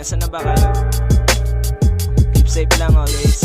Nasaan na ba kayo? Keep safe lang always.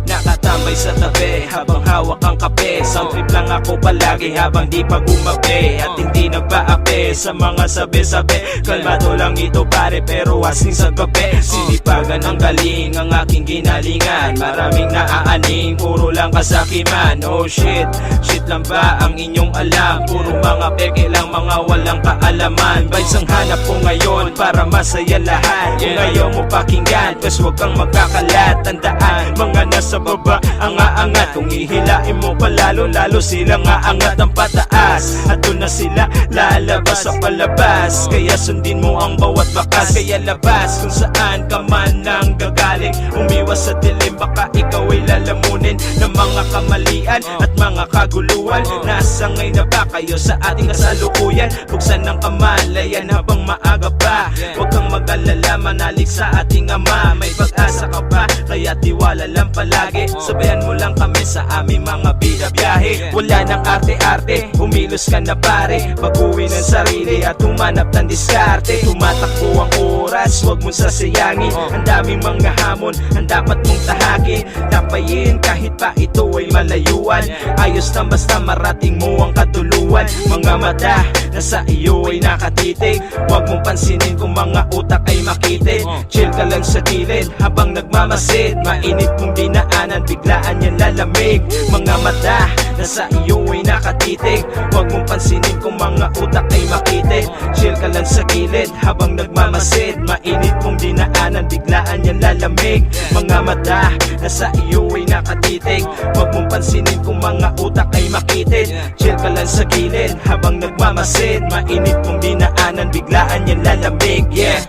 Nakatambay sa tabi habang hawak ang kape. Sound trip lang ako palagi habang di pa gumabi. At hindi nagpaapi sa mga sabi-sabi. Kalmado lang ito pare pero asing sa gabi. Sinipagan ang galing ang aking ginalingan. Maraming naaaning, puro lang kasakiman. Oh shit, shit lang ba ang inyong alam? Puro mga peke lang, mga walang kaalaman. Vibes ang hanap ko ngayon para masaya lahat. Kung ayaw mo pakinggan, kas wag kang magkakalat. Tandaan, mga nasa baba ang aangat. Kung ihilain mo palalo, lalo silang aangat ang pataas. At doon na sila lalabas sa palabas. Kaya sundin mo ang bawat bakas. Kaya labas kung saan ka man nang gagaling. Umiwas sa dilim, baka ikaw ay lalamunin ng mga kamalian at mga kaguluhan. Nasangay na ba kayo sa ating kasalukuyan? Buksan ng kamalayan habang maaga pa. Huwag kang mag-alala, manalig sa ating Ama. May pag-asa ka pa, kaya tiwala lang palagi. Sabayan mo lang kami sa aming mga bida-biyahe. Wala nang arte-arte, umilos ka na pare. Baguhin ang sarili at humanap ng diskarte. Tumatakbo ang oras, huwag mong sasayangin. Ang daming mga hamon, ang dapat mong tahakin. Tapayin kahit pa ito ay malayuan. Ayos na basta marating mo ang katuluan. Mga mata na sa iyo ay nakatitig. Huwag mong pansinin kung mga utak ay makitin. Chill ka lang sa gilid habang nagmamasid. Mainit mong dinaanan, biglaan yan lalamig. Mga mata na sa iyo ay nakatitig. Huwag mong pansinin kung mga utak ay makitin. Chill ka lang sa gilid habang nagmamasid. Mainit mong dinaanan, biglaan yan lalamig. Mga mata na sa iyo ay nakatitig. Huwag mong pansinin kung mga utak ay makitin. Chill ka lang sa gilid habang nagmamasid. Mainit mong dinaanan, biglaan yan lalamig. Yeah.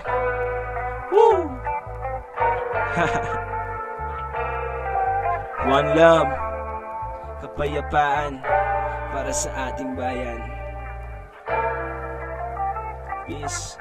Woo. One love, kapayapaan para sa ating bayan. Peace.